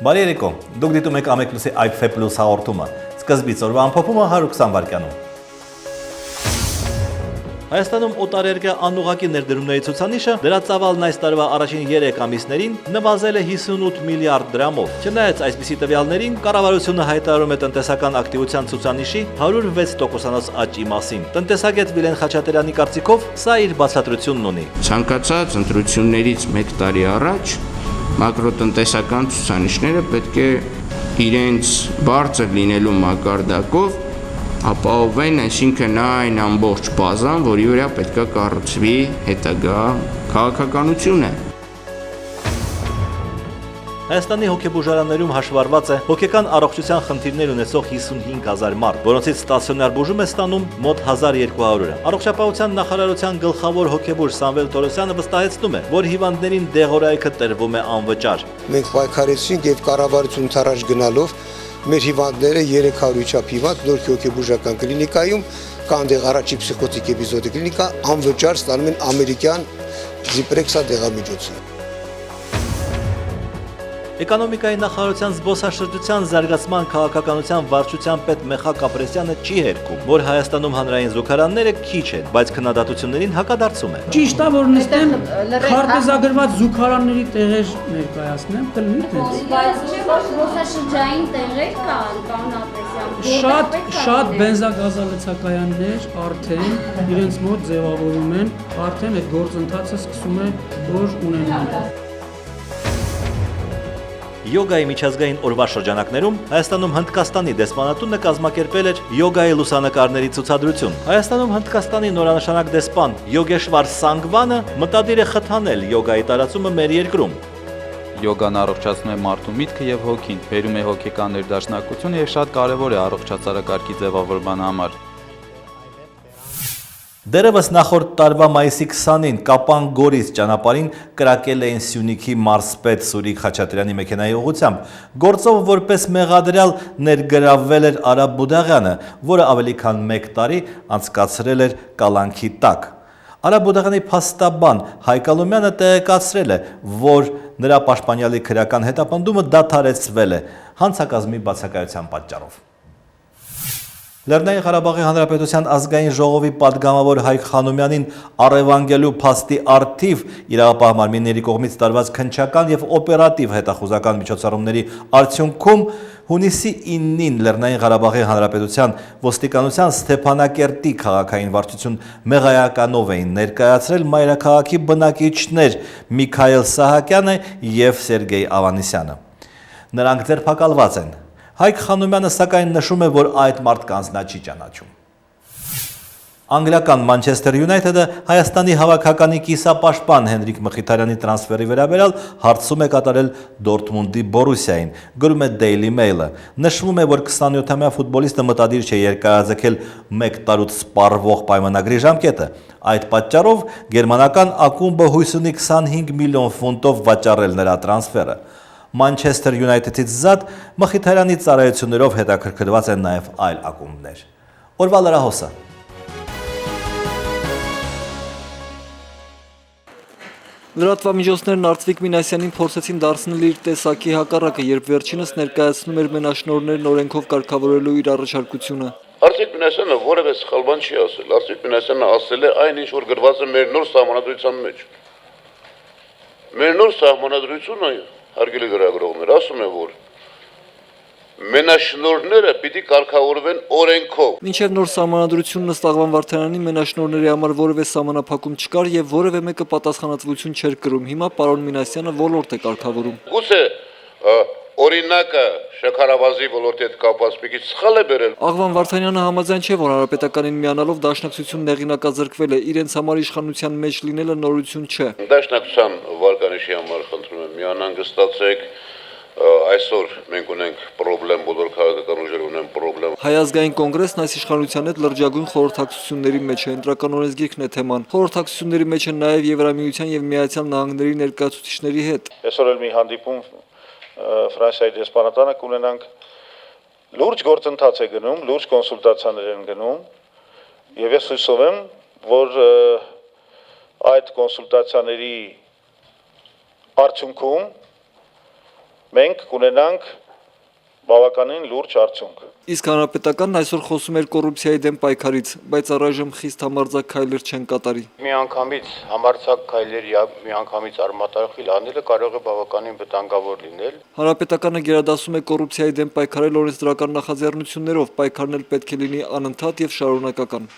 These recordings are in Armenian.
Բարի երեկո, դուք դիտում եք Ամեկ+-ի IPF+ հաղորդումը, սկզբից օրվա ամփոփումը 120 վայրկյանում։ Հայաստանում օտարերկրյա անուղղակի ներդրումների ցուցանիշը դրա ծավալն այս տարվա առաջին 3 ամիսներին նվազել է 58 միլիարդ դրամով։ Չնայած այսպիսի տվյալներին, կառավարությունը հայտարարում է տնտեսական ակտիվության ցուցանիշի 106% աճի մասին։ Տնտեսագետ Վիլեն Խաչատրյանի կարծիքով, սա իր բացատրությունն ունի։ Ցանկացած ընտրություններից 1 տարի առաջ մակրոտնտեսական ցուցանիշները պետք է իրենց բարձր լինելու մակարդակով ապահովեն, այսինքն այն ամբողջ բազան, որի վրա պետք է կառուցվի հետագա քաղաքականությունը։ Հայաստանի հոգեբուժարաններում հաշվառված է հոգեկան առողջության խնդիրներ ունեցող 55,000 մարդ, որոնցից ստացիոնար բուժում է ստանում մոտ 1200-ը։ Առողջապահության նախարարության գլխավոր հոգեբուժ Սամվել Թորոսյանը վստահեցնում է, որ հիվանդներին դեղորայքը տրվում է անվճար։ Մենք պայքարեցինք եւ կառավարություն թարաշ գնալով մեր հիվանդները 300 չափ հիվանդ նոր հոգեբուժական կլինիկայում կան դեղ առաջի պսիխոտիկ էպիզոդի կլինիկա անվճար ստանում են ամերիկյան Զիպրեքսա դեղամիջոցը։ Էկոնոմիկայի նախարարության զբոսաշրջության զարգացման քաղաքականության վարչության պետ Մեխակ Ապրեսյանը չի հերքում, որ Հայաստանում հանրային զուգարանները քիչ են, բայց քննադատություններին հակադարձում է։ Ճիշտ է, որ նստեմ քարտեզագրված զուգարանների տեղեր ներկայացնեմ, կլինի դες։ Բայց զբոսաշրջային տեղեր կան, պարոն Ապրեսյան։ Շատ բենզագազալեցակայաններ արդեն իրենց մոտ ձևավորում են, արդեն այդ գործընթացը սկսում է որ ունենալ։ Յոգայի միջազգային օրվա շրջանակներում Հայաստանում Հնդկաստանի դեսպանատունը կազմակերպել էր յոգայի լուսանկարների ցուցադրություն։ Հայաստանում Հնդկաստանի նորանշանակ դեսպան Յոգեշվար Սանգվանը մտադիր է խթանել յոգայի տարածումը մեր երկրում։ Յոգան առողջացնում է մարդու միտքը եւ հոգին, բերում է հոգեկան ներդաշնակություն եւ շատ կարեւոր է առողջացարակարգի ձևավորման համար։ Դերևս նախորդ տարվա մայիսի 20-ին Կապան Գորիս ճանապարհին կրակել էին Սյունիքի մարզպետ Սուրիկ Խաչատրյանի մեքենայի ուղղությամբ, գործով որպես մեղադրյալ ներգրավվել էր Արա Բուդաղյանը, որը ավելի քան 1 տարի անցկացրել էր կալանքի տակ։ Արա Բուդաղյանի փաստաբան Հայկ Ալոմյանը տեղեկացրել է, որ նրա պաշտպանյալի քրեական հետապնդումը դադարեցվել է հանցակազմի բացակայության պատճառով։ Լեռնային Ղարաբաղի Հանրապետության ազգային ժողովի պատգամավոր Հայկ Խանոմյանին առևանգելու փաստի առթիվ իրավապահ մարմինների կողմից տարված քննչական եւ օպերատիվ հետախուզական միջոցառումների արդյունքում հունիսի 9-ին Լեռնային Ղարաբաղի Հանրապետության ոստիկանության Ստեփանակերտի քաղաքային վարչություն մեղայականով էին ներկայացրել մայրաքաղաքի բնակիչներ Միքայել Սահակյանը եւ Սերգեյ Ավանեսյանը։ Նրանք ձերբակալված են։ Հայկ Խանոմյանը սակայն նշում է, որ այդ մարդկանց նա չի ճանաչում։ Անգլիական Մանչեսթեր Յունայթեդը Հայաստանի հավաքականի կիսապաշտպան Հենրիկ Մխիթարյանի տրանսֆերի վերաբերյալ հարցում է կատարել Դորտմունդի Բորուսիային, գրում է Daily Mail-ը։ Նշվում է, որ 27-ամյա ֆուտբոլիստը մտադիր չէ երկարաձգել 1 տարուց սպառվող պայմանագրի ժամկետը։ Այդ պատճառով գերմանական ակումբը հույս ունի 25 միլիոն ֆունտով վաճառել նրա տրանսֆերը։ Մանչեսթեր Յունայթեդից զատ Մխիթարյանի ծառայություններով հետաքրքրված են նաև այլ ակումբներ։ Օրվա լրահոսը։ Լրատվամիջոցներն Արծվիկ Մինասյանին փորձեցին դարձնել իր տեսակի հակառակը, երբ վերջինս ներկայացնում էր մենաշնորհներն օրենքով կարգավորելու իր առաջարկությունը։ Արծվիկ Մինասյանը որևէ սխալ բան չի ասել։ Արծվիկ Մինասյանը ասել է այն, ինչ որ գրված է մեր նոր սահմանադրության մեջ։ Մեր նոր սահմանադրությունը, հարգելի գրագրողներ, ասում է, որ մենաշնորհները պիտի կարգավորվեն օրենքով։ Մինչև նոր սահմանադրությունն ըստ Աղվան Վարդանյանի մենաշնորհների համար որևէ սահմանափակում չկար եւ որևէ մեկը պատասխանատվություն չէր կրում։ Հիմա պարոն Մինասյանը ոլորտ է կարգավորում։ Գուցե օրինակը շաքարավազի ոլորտի հետ կապված մի քիչ սխալ է բերել։ Աղվան Վարդանյանը համաձայն չէ, որ Հանրապետականին միանալով դաշնակցությունն հեղինակազրկվել է, իրենց համար իշխանության մեջ լինելը նորություն չէ։ Դաշնակցության վարկանիշի համար խնդրում եմ միանհանգստացեք։ Այսօր մենք ունենք խնդրեմ, բոլոր քաղաքական ուժերը ունեն խնդրեմ։ Հայ ազգային կոնգրեսն այս իշխանության հետ լրջագույն խորհրդակցությունների մեջ է, ընտրական օրենսգիրքն է թեման։ Խորհրդակցությունների մեջ են նաև Եվրամիության եւ Միացյալ Նահանգների ներկայացուցիչների հետ։ Այսօր էլ մի հանդիպում Ֆրանսիայի դեսպանատանը կունենանք, լուրջ գործընթաց է գնում, լուրջ կոնսուլտացիաներ են գնում եւ ես հույսով եմ, որ այդ կոնսուլտացիաների արդյունքում մենք կունենանք բավականին լուրջ արդյունք։ Իսկ հանրապետականն այսօր խոսում էր կոռուպցիայի դեմ պայքարից, բայց առայժմ խիստ համարձակ քայլեր չեն կատարի։ Միանգամից համարձակ քայլեր եւ միանգամից արմատախիլ անելը կարող է բավականին վտանգավոր լինել։ Հանրապետականը գերադասում է կոռուպցիայի դեմ պայքարել օրենսդրական նախաձեռնություններով, պայքարն էլ պետք է լինի անընդհատ եւ շարունակական։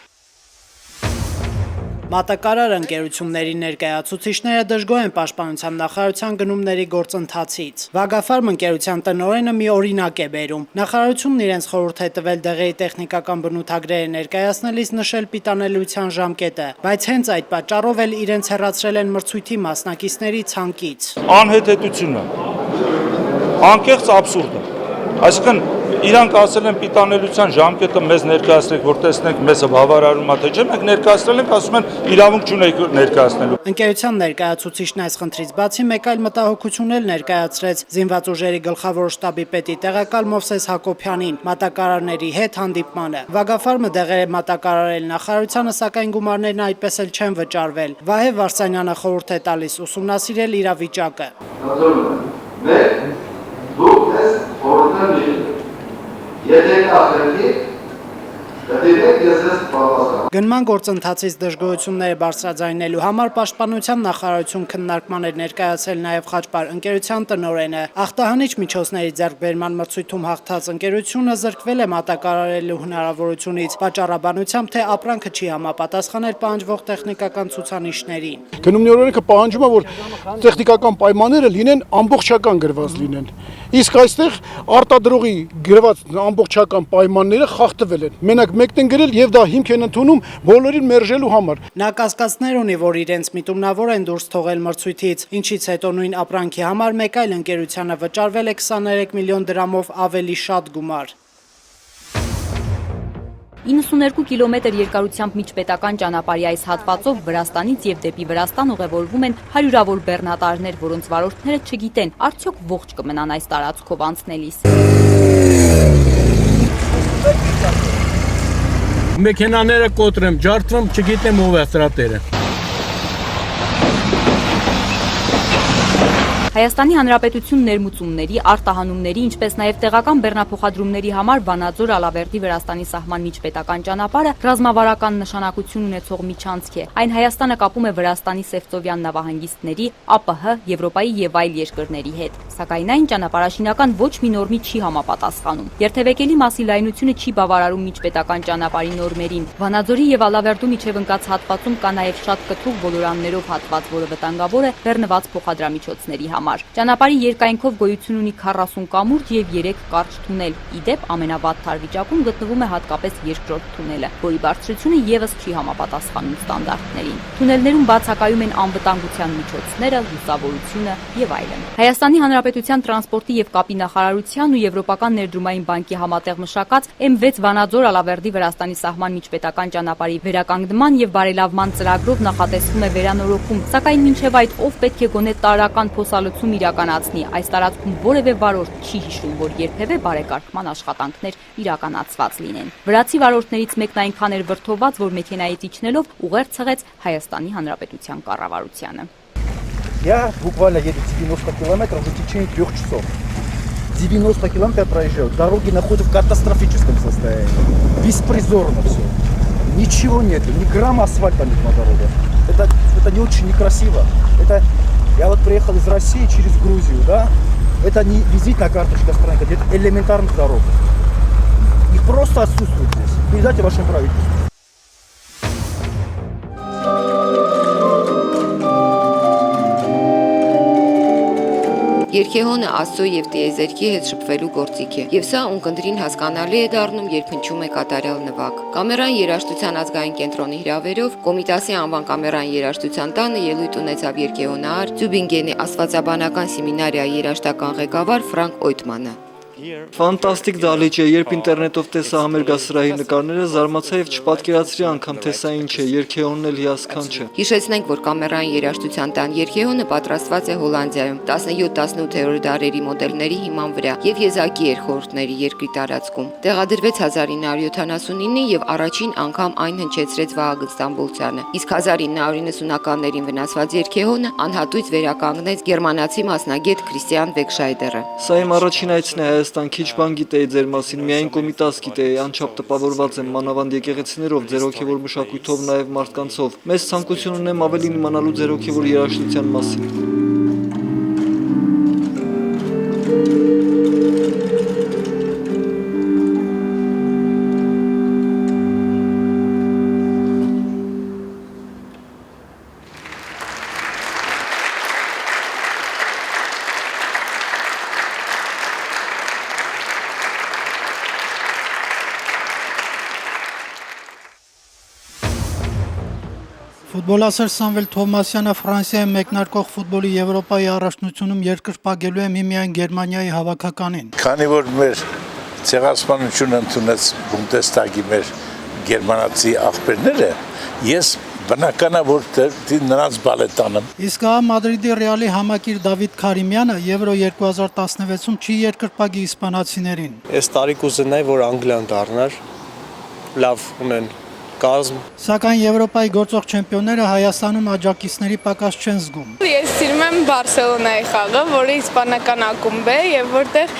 Մատակարար ընկերությունների ներկայացուցիչները դժգոհ են պաշտպանության նախարարության գնումների գործընթացից։ Վագաֆարմ ընկերության տնօրենը մի օրինակ է բերում։ Նախարարությունն իրենց խորհուրդ է տվել դեղերի տեխնիկական բնութագրերը ներկայացնելիս նշել պիտանելիության ժամկետը, բայց հենց այդ պատճառով էլ իրենց հեռացրել են մրցույթի մասնակիցների ցանկից։ Անհետեթությունը, անկեղծ աբսուրդ է։ Այսինքն իրանք ասել են պիտանելիության ժամկետը մեզ ներկայացրեք, որ տեսնենք մեզը բավարարում է թե չէ, մենք ներկայացնել ենք, ասում են իրավունք չունեք ներկայացնելու։ Ընկերության ներկայացուցիչն այս խնդրից բացի մեկ այլ մտահոգություն էլ ներկայացրեց զինված ուժերի գլխավոր շտաբի պետի տեղակալ Մովսես Հակոբյանին մատակարարների հետ հանդիպմանը։ Վագաֆարմը դեղեր է մատակարարել նախարարությանը, սակայն գումարներն այդպես էլ չեն վճարվել։ Վահե Վարսանյանը խորհուրդ է տալիս ուսումնասիրել իրավիճակը։ Գնման գործընթացից դժգոհությունները բարձրաձայնելու համար պաշտպանության նախարարություն քննարկման էր ներկայացել նաև Խաչպար ընկերության տնօրենը։ Ախտահանիչ միջոցների ձեռքբերման մրցույթում հաղթած ընկերությունը զրկվել է մատակարարելու հնարավորությունից պատճառաբանությամբ, թե ապրանքը չի համապատասխանել պահանջվող տեխնիկական ցուցանիշներին։ Գնումների օրենքը պահանջում է, որ տեխնիկական պայմանները լինեն ամբողջական գրված լինեն։ Իսկ այստեղ արտադրողի գրված ամբողջական պայմանները խախտվել են։ Մենակ մեկն են գրել եւ դա հիմք են ընդունում բոլորին մերժելու համար։ Նա կասկածներ ունի, որ իրենց միտումնավոր են դուրս թողել մրցույթից, ինչից հետո նույն ապրանքի համար մեկ այլ ընկերությանը վճարվել է 23 միլիոն դրամով ավելի շատ գումար։ 92 կիլոմետր երկարությամբ միջպետական ճանապարհի այս հատվածով Վրաստանից եւ դեպի Վրաստան ուղևորվում են հարյուրավոր բեռնատարներ, որոնց վարորդները չգիտեն, արդյոք ողջ կմնան այս տարածքով անցնելիս։ Մեքենաները կոտրեմ, ջարդվում, չգիտեմ ով է սրատերը։ Հայաստանի Հանրապետություն ներմուծումների, արտահանումների, ինչպես նաև տեղական բեռնափոխադրումների համար Վանաձոր Ալավերդի Վրաստանի սահման միջպետական ճանապարհը ռազմավարական նշանակություն ունեցող միջանցք է։ Այն Հայաստանը կապում է Վրաստանի Սևծովյան նավահանգիստների, ԱՊՀ, Եվրոպայի եւ այլ երկրների հետ։ Սակայն այն ճանապարհաշինական ոչ մի նորմի չի համապատասխանում։ Երթևեկելի մասի լայնությունը չի բավարարում միջպետական ճանապարհի նորմերին։ Վանաձորի եւ Ալավերդու միջև ընկած հատվածում կա նաև շատ կտրուկ բոլորաններով հատված, որը վտանգավոր է բեռնված փոխադրամիջոցների համար։ Ճանապարհի երկայնքով գոյություն ունի 40 կամուրջ եւ 3 կարճ թունել։ Իդեպ ամենավատ թարվիճակում գտնվում է հատկապես երկրորդ թունելը, որի բարձրությունը եւս չի համապատասխանում ստանդարտներին։ Թունելներում բացակայում են անվտանգության միջոցները, լուսավորությունը եւ այլն։ Հայաստանի Հանրապետության տրանսպորտի եւ կապի նախարարության ու Եվրոպական ներդրումային բանկի համատեղ մշակած M6 Վանաձոր Ալավերդի Վրաստանի սահման միջպետական ճանապարհի վերականգնման եւ բարելավման ծրագրով նախատեսվում է վերանորոգում, սակայն մինչեւ այդ ով պետք է գոնե տարրական փոսալոցում իրականացնի, այս տարածքում որևէ վարորդ չի հիշում, որ երբևէ բարեկարգման աշխատանքներ իրականացված լինեն։ Վրացի վարորդներից մեկն այնքան էր վրդոված, որ մեքենայից իջնելով ուղերձ ցեղեց Հայաստանի Հանրապետության կառավարությանը։ Я буквально еду 90 километров в течение 3 часов. 90 километров проезжаю. Дороги находятся в катастрофическом состоянии. Беспризорно все. Ничего нет, ни грамма асфальта нет на дорогах. Это не очень некрасиво. Я вот приехал из России через Грузию, да? Это не визитная карточка страны, это элементарных дорог. Их просто отсутствует здесь. Передайте вашему правительству. Երկեհոնը Աստծո եւ տիեզերքի հետ շփվելու գործիք է, եւ սա ունկնդրին հասկանալի է դառնում, երբ հնչում է կատարյալ նվագ։ Կամերային երաժշտության ազգային կենտրոնի հրավերով Կոմիտասի անվան կամերային երաժշտության տանը ելույթ ունեցավ Երկեհոնահար Ծյուբինգենի աստվածաբանական սեմինարիայի երաժշտական ղեկավար Ֆրանկ Օյտմանը։ Ֆանտաստիկ դահլիճ է, երբ ինտերնետով տեսա համերգասրահի նկարները, զարմացա եւ չպատկերացրի անգամ թե սա ինչ է, երգեհոնն էլ հիասքանչ է։ Հիշեցնենք, որ կամերային երաժշտության տան երգեհոնը պատրաստված է Հոլանդիայում 17-18-րդ դարերի մոդելների հիման վրա եւ եզակի էր խորհուրդների երկրի տարածքում։ Տեղադրվեց 1979 եւ առաջին անգամ այն հնչեցրեց Վահագն Ստամբոլցյանը, իսկ 1990-ականներին վնասված երգեհոնը անհատույց վերականգնեց գերմանացի մասնագետ Քրիստիան Վեգշայդերը։ Սա իմ առաջին այցն է Հայաստան, քիչ բան գիտեի ձեր մասին, միայն Կոմիտաս գիտեի, անչափ տպավորված եմ մանավանդ եկեղեցիներով, ձեր հոգևոր մշակույթով, նաև մարդկանցով։ Մեծ ցանկություն ունեմ ավելին իմանալու ձեր հոգևոր երաժշտության մասին։ Ֆուտբոլասեր Սամվել Թովմասյանը Ֆրանսիայի մեկնարկող ֆուտբոլի Եվրոպայի առաջնությունում երկրպագելու է միմիայն Գերմանիայի հավաքականին։ Քանի որ մեր ցեղասպանությունը ընդունեց Բունդեսթագի մեր գերմանացի աղբերները, ես բնականա որ նրանց բալետանեմ։ Իսկ Մադրիդի Ռեալի համակիր Դավիթ Քարիմյանը Եվրո 2016-ում չի երկրպագի իսպանացիներին։ Այս տարի կուզենայի, որ Անգլիան դառնար, լավ ունեն կազմ։ Սակայն Եվրոպայի գործող չեմպիոնները Հայաստանում աջակիցների պակաս չեն զգում։ Ես սիրում եմ Բարսելոնայի խաղը, որը իսպանական ակումբ է եւ որտեղ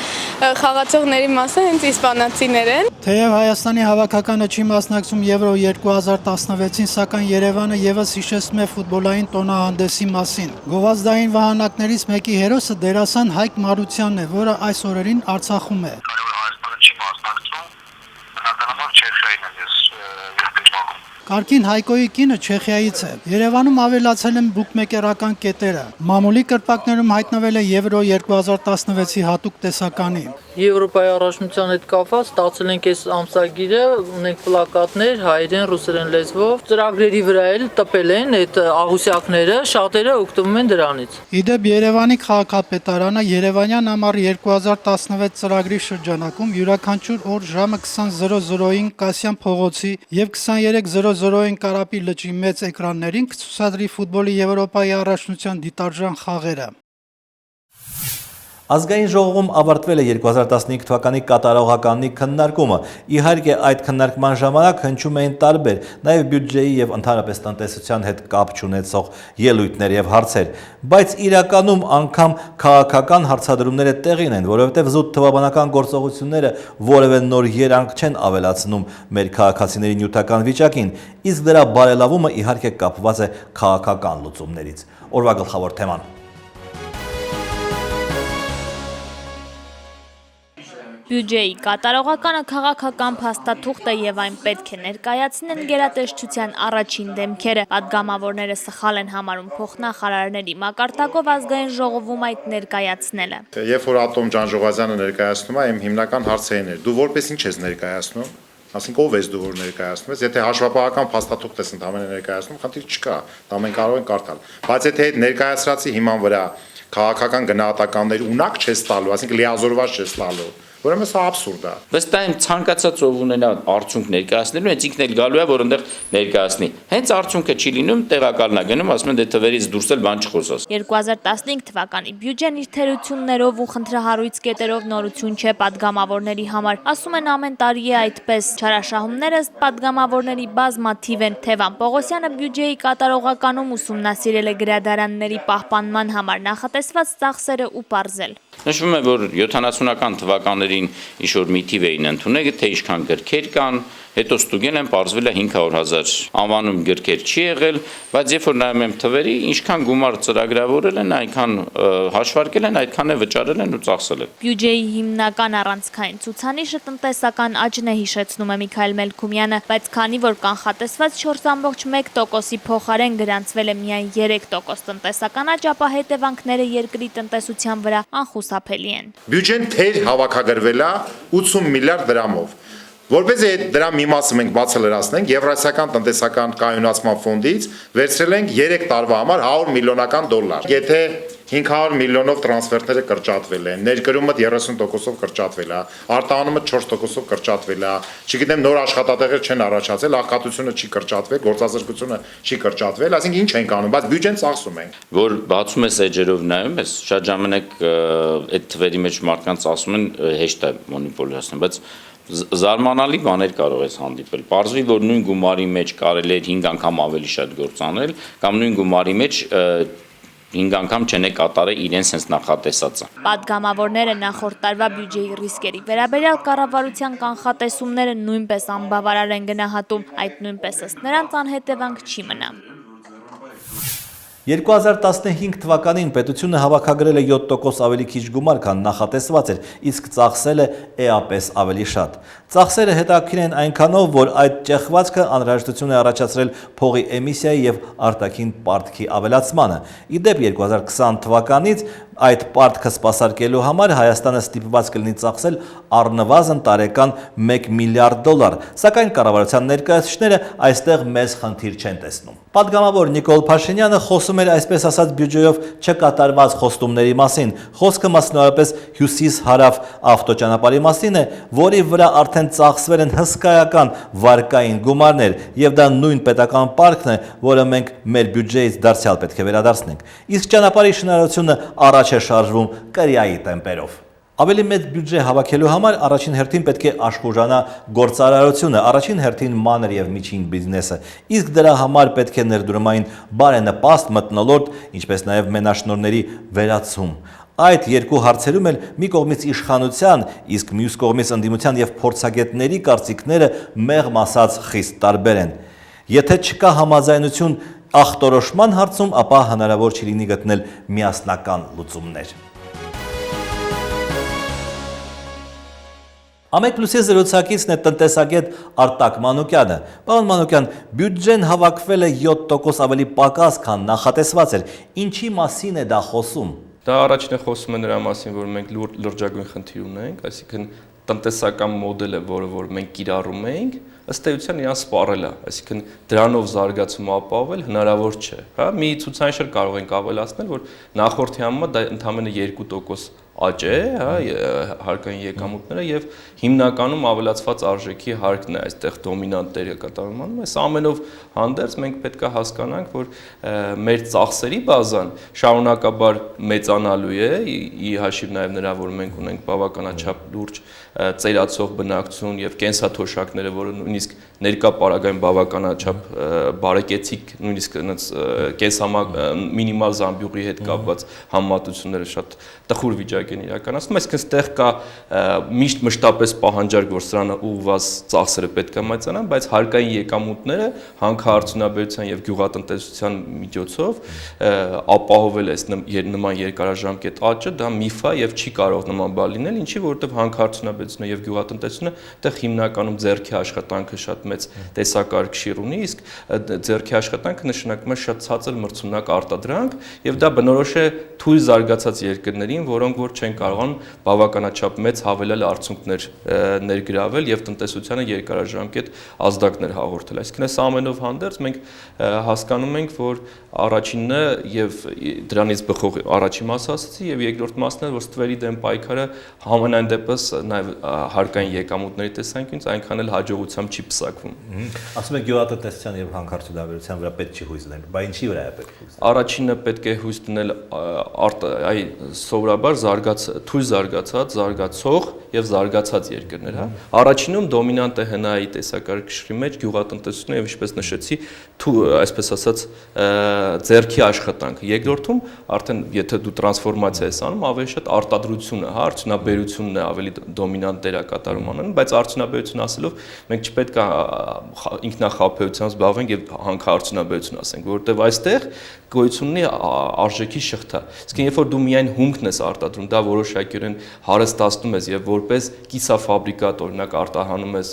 խաղացողների մասը հենց իսպանացիներ են։ Թեև Հայաստանի հավաքականը չի մասնակցում Եվրո 2016-ին, սակայն Երևանը եւս հիշեցնում է ֆուտբոլային տոնահանդեսի մասին։ Գովազդային վահանակներից մեկի հերոսը դերասան Հայկ Մարությանն է, որը այս օրերին Արցախում է։ Կարգին Հայկոյի կինը Չեխիայից է։ Երևանում ավելացել են բուկմեկերական կետերը։ Մամուլի կրպակներում հայտնվել է Եվրո 2016-ի հատուկ տեսականի։ Եվրոպայի առաջնության հետ կապված ստացել ենք այս ամսագիրը, ունենք պլակատներ հայերեն, ռուսերեն լեզվով, ծրագրերի վրա էլ տպել են այդ աղյուսակները, շատերը օգտվում են դրանից։ Իդեպ Երևանի քաղաքապետարանը Երևանյան ամառ 2016 ծրագրի շրջանակում յուրաքանչյուր օր ժամը 20:00-ին Կասյան փողոցի եւ 23:00-ին Կարապի լճի մեծ էկրաններին կցուցադրի ֆուտբոլի Եվրոպայի առաջնության դիտարժան խաղերը։ Ազգային ժողովում ավարտվել է 2015 թվականի կատարողականի քննարկումը։ Իհարկե այդ քննարկման ժամանակ հնչում էին տարբեր, նաև բյուջեի եւ ընդհանրապես տնտեսության հետ կապ չունեցող ելույթներ եւ հարցեր, բայց իրականում անգամ քաղաքական հարցադրումները տեղին են, որովհետեւ զուտ թվաբանական գործողությունները որևէ նոր երանգ չեն ավելացնում մեր քաղաքացիների նյութական վիճակին, իսկ դրա բարելավումը իհարկե կապված է քաղաքական լուծումներից։ Օրվա գլխավոր թեման։ Բյուջեի կատարողականը քաղաքական փաստաթուղթ է եւ այն պետք է ներկայացնեն գերատեսչության առաջին դեմքերը։ Պատգամավորները սխալ են համարում փոխնախարարների մակարդակով ազգային ժողովում այդ ներկայացնելը։ Երբ որ Ատոմ Ջանժողազյանը ներկայացնում է, իմ հիմնական հարցերն էր. դու որպես ինչ ես ներկայացնում, ասենք ով ես դու որ ներկայացնում ես, եթե հաշվապահական փաստաթուղթ ես ընդհանրապես ներկայացնում, խնդիր չկա, դա մենք կարող ենք կարդալ։ Բայց եթե այդ ներկայացրածի հիման վրա քաղաքական գնահատականներ ունակ չես տալու, ասենք լիազորված չես տալու, ուրեմն սա աբսուրդ է։ Վստահ եմ ցանկացած ով ունենա արդյունք ներկայացնելու, հենց ինքն էլ գալու է, որ այնտեղ ներկայացնի։ Հենց արդյունքը չի լինում, տեղակալն է գնում, ասում են դե թվերից դուրս էլ բան չխոսած։ 2015 թվականի բյուջեն իր թերություններով ու խնդրահարույց կետերով նորություն չէ պատգամավորների համար։ Ասում են ամեն տարի է այդպես։ Չարաշահումները ըստ պատգամավորների բազմաթիվ են։ Թևան Պողոսյանը բյուջեի կատարողականում ուսումնասիրել է գրադարանների պահպանման համար նախատեսված ծախսերը ու պարզել։ Նշվում է, որ 70-ական թվականներին ինչ-որ մի թիվ էին ընդունել, թե ինչքան գրքեր կան, հետո ստուգել են, պարզվել է 500,000 անվանում գրքեր չի եղել, բայց երբ որ նայում եմ թվերի, ինչքան գումար ծրագրավորել են, այնքան հաշվարկել են, այդքան է վճարել են ու ծախսել են։ Բյուջեի հիմնական առանցքային ցուցանիշը տնտեսական աճն է, հիշեցնում է Միքայել Մելքումյանը, բայց քանի որ կանխատեսված 4.1%-ի փոխարեն գրանցվել է միայն 3% տնտեսական աճ, ապա հետևանքները երկրի տնտեսության վրա անխուսափելի են։ Բյուջեն թեր հավաքագրվել է 80 միլիարդ դրամով։ Որպեսզի դրա մի մասը մենք բացը լրացնենք, Եվրասիական տնտեսական կայունացման ֆոնդից վերցրել ենք 3 տարվա համար 100 միլիոնական դոլար։ Եթե 500 միլիոնով տրանսֆերտները կրճատվել են, ներկրումը 30%-ով կրճատվել է, արտահանումը 4%-ով կրճատվել է, չգիտեմ նոր աշխատատեղեր չեն առաջացել, աղքատությունը չի կրճատվել, գործազրկությունը չի կրճատվել, այսինքն ինչ ենք անում, բայց բյուջեն ծախսում ենք։ Որ բացում ես էջերով նայում ես, շատ ժամանակ այդ թվերի մեջ մարդկանց ասում են հեշտ է մանիպուլյացնել, բայց զարմանալի բաներ կարող ես հանդիպել։ Պարզվի, որ նույն գումարի մեջ կարելի է 5 անգամ ավելի շատ գործ անել, կամ նույն գումարի մեջ 5 անգամ չեն կատարել իրենց հենց նախատեսածը։ Պատգամավորները նախորդ տարվա բյուջեի ռիսկերի վերաբերյալ կառավարության կանխատեսումները նույնպես անբավարար են գնահատում, այդ նույնպես ըստ նրանց անհետևանք չի մնա։ 2015 թվականին պետությունը հավաքագրել է 7% ավելի քիչ գումար, քան նախատեսված էր, իսկ ծախսել է էապես ավելի շատ։ Ծախսերը հետաքրքիր են այնքանով, որ այդ ճեղքվածքը անհրաժեշտություն է առաջացրել փողի էմիսիայի եւ արտաքին պարտքի ավելացմանը։ Իդեպ 2020 թվականից այդ պարտքը սպասարկելու համար Հայաստանը ստիպված կլինի ծախսել առնվազն տարեկան $1 միլիարդ, սակայն կառավարության ներկայացուցիչները այստեղ մեծ խնդիր չեն տեսնում։ Պատգամավոր Նիկոլ Փաշինյանը խոսում էր այսպես ասած բյուջեով չկատարված խոստումների մասին։ Խոսքը մասնավորապես հյուսիս-հարավ ավտոճանապարհի մասին է, որի վրա արդեն ծախսվել են հսկայական վարկային գումարներ, եւ դա նույն պետական պարտքն է, որը մենք մեր բյուջեից դարձյալ պետք է վերադարձնենք։ Իսկ ճանապարհի շինարարությունը առաջ է շարժվում կրիայի տեմպերով։ Ավելի մեծ բյուջե հավաքելու համար առաջին հերթին պետք է աշխուժանա գործարարությունը, առաջին հերթին մանր եւ միջին բիզնեսը, իսկ դրա համար պետք է ներդրումային բարենպաստ մթնոլորտ, ինչպես նաեւ մենաշնորհների վերացում։ Այդ երկու հարցերում էլ մի կողմից իշխանության, իսկ մյուս կողմից ընդդիմության եւ փորձագետների կարծիքները մեղմ ասած խիստ տարբեր են։ Եթե չկա համաձայնություն ախտորոշման հարցում, ապա հնարավոր չի լինի գտնել միասնական լուծումներ։ Ամեկ պլյուսի զրուցակիցն է տնտեսագետ Արտակ Մանուկյանը։ Պարոն Մանուկյան, բյուջեն հավաքվել է 7% ավելի պակաս, քան նախատեսված էր։ Ինչի մասին է դա խոսում։ Դա առաջինը խոսում է նրա մասին, որ մենք լրջագույն խնդիր ունենք, այսինքն տնտեսական մոդելը, որը մենք կիրառում ենք, ըստ էության իրան սպառել է, այսինքն դրանով զարգացումը ապահովել հնարավոր չէ, հա, մի ցուցանիշ կարող ենք ավելացնել, որ նախորդի համեմատ դա ընդամենը 2% աճ է, հա, հարկային եկամուտները եւ հիմնականում ավելացված արժեքի հարկն է այստեղ դոմինանտ դեր կատարում անում։ Այս ամենով հանդերձ մենք պետք է հասկանանք, որ մեր ծախսերի բազան շարունակաբար մեծանալու է, ի հաշիվ նաեւ նրա, որ մենք ունենք բավականաչափ լուրջ ծերացող բնակչություն եւ կենսաթոշակները, որը նույնիսկ ներկա պարագային բավականաչափ բարեկեցիկ, նույնիսկ մինիմալ զամբյուղի հետ կապված համատությունները շատ տխուր վիճակ են իրականացնում, այսինքն այստեղ կա միշտ մշտապես պահանջարկ, որ սրանը ուղղված ծախսերը պետք է մեծանան, բայց հարկային եկամուտները հանքարդյունաբերության եւ գյուղատնտեսության միջոցով ապահովել է նման երկարաժամկետ աճը, դա միֆ է եւ չի կարող նման բան լինել, ինչի որովհետեւ հանքարդյունաբերությունը եւ գյուղատնտեսությունը այդտեղ հիմնականում ձեռքի աշխատանքը շատ մեծ տեսակարգ շիր ունի, իսկ ձեռքի աշխատանքը նշանակում է շատ ցածր մրցունակ արտադրանք եւ դա բնորոշ է թույլ զարգացած երկրներին, որոնք որ չեն կարողանում բավականաչափ մեծ հավելյալ արդյունքներ ներգրավել եւ տնտեսությանը երկարաժամկետ ազդակներ հաղորդել։ Այսինքն այս ամենով հանդերձ մենք հասկանում ենք, որ առաջինը եւ դրանից բխող առաջին մասը ասացի եւ երկրորդ մասն է, որ ստվերի դեմ պայքարը համենայն դեպս նաեւ հարկային եկամուտների տեսանկյունից այնքան էլ հաջողությամբ չի պսակվում։ Ասում եք գյուղատնտեսության եւ հանքարդյունաբերության վրա պետք չի հույս դնել, բայց ինչի վրա է պետք հույս դնել։ Առաջինը պետք է հույս դնել սովորաբար թույլ զարգացած, զարգացող եւ զարգացած երկրներ, հա։ Առաջինում դոմինանտ է ՀՆԱ-ի տեսակարգ շրի մեջ գյուղատնտեսությունը եւ ինչպես նշեցի, այսպես ասած ձեռքի աշխատանքը։ Երկրորդում արդեն եթե դու տրանսֆորմացիա ես անում, ավելի շատ արտադրությունը, հա, արդյունաբերությունն է ավելի դոմինանտ դերակատարում անում, բայց արդյունաբերություն ասելով մենք չպետք է ինքնախաբեությամբ զբաղվենք եւ հանքարդյունաբերություն ասենք, որովհետեւ այստեղ գոյություն ունի արժեքի շղթա։ Իսկ երբ որ դու միայն հումքն ես արտադրում, դա որոշակիորեն հարստացնում ես եւ որպես կիսաֆաբրիկատ օրինակ արտահանում ես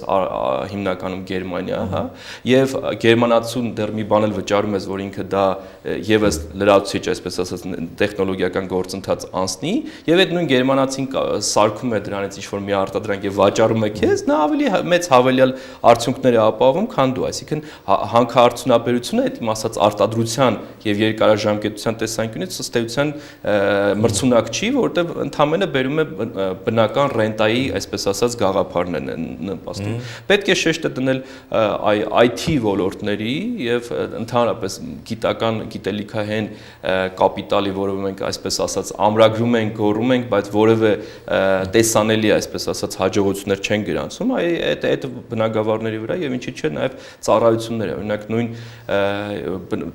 հիմնականում Գերմանիա, հա, եւ գերմանացուն դեռ մի բան էլ վճարում ես, որ ինքը դա եւս լրացուցիչ, այսպես ասած, տեխնոլոգիական գործընթաց անցնի, եւ այդ նույն գերմանացին սարքում է դրանից ինչ որ մի արտադրանք եւ վաճառում է քեզ, նա ավելի մեծ հավելյալ արդյունքներ է ապահովում, քան դու, այսինքն հանքարդյունաբերությունը այդ իմ ասած արտադրության եւ երկարաժամկետության տեսանկյունից ըստ էության մրցունակ չի, որտեղ ընդհանրապես բերում է բնական ռենտայի, այսպես ասած, գաղափարներն են նպաստում։ Պետք է շեշտը դնել IT ոլորտների եւ ընդհանրապես գիտական գիտելիքահեն կապիտալի, որը մենք այսպես ասած ամրագրում ենք, գոռում ենք, բայց որևէ տեսանելի, այսպես ասած, հաջողություններ չեն գրանցում, այդ բնագավառների վրա եւ ինչի՞ չէ նաեւ ծառայություններ, օրինակ նույն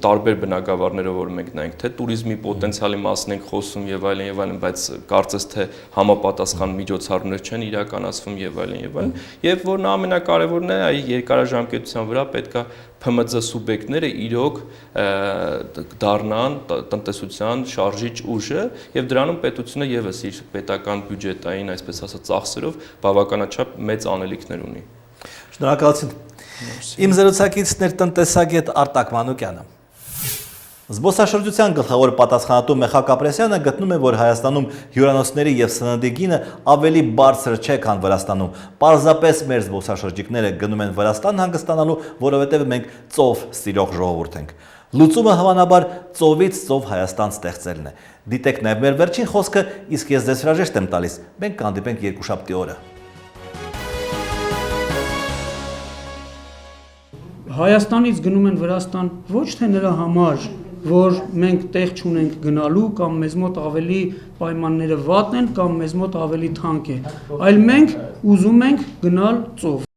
տարբեր բնագավառներով, որ մենք նայենք, թե туриզմի պոտենցիալի մասին ենք խոսում եւ այլն, բայց կարծես թե համապատասխան միջոցառումներ չեն իրականացվում եւ այլն, եւ որն ամենակարևորն է, այ երկարաժամկետության վրա պետքա ՓՄԾ սուբյեկտները իրոք դառնան տնտեսության շարժիչ ուժը եւ դրանում պետությունը եւս իր պետական բյուջետային, այսպես ասած, ծախսերով բավականաչափ մեծ անելիքներ ունի։ Շնորհակալություն։ Իմ զրուցակիցն էր տնտեսագետ Արտակ Մանուկյանը։ Զբոսաշրջության գլխավոր պատասխանատու Մեխակ Ապրեսյանը գտնում է, որ Հայաստանում հյուրանոցների եւ սննդի գինը ավելի բարձր չէ, քան Վրաստանում։ Պարզապես մեր զբոսաշրջիկները գնում են Վրաստան հանգստանալու, որովհետեւ մենք ծով սիրող ժողովուրդ ենք։ Լուծումը հավանաբար ծովից ծով Հայաստան ստեղծելն է։ Դիտեք նաեւ մեր վերջին խոսքը, իսկ ես ձեզ հրաժեշտ եմ տալիս։ Մենք կհանդիպենք երկուշաբթի օրը։ Հայաստանից գնում են Վրաստան ոչ թե նրա համար, որ մենք տեղ չունենք գնալու կամ մեզ մոտ ավելի պայմանները վատն են կամ մեզ մոտ ավելի թանկ է, այլ մենք ուզում ենք գնալ ծով։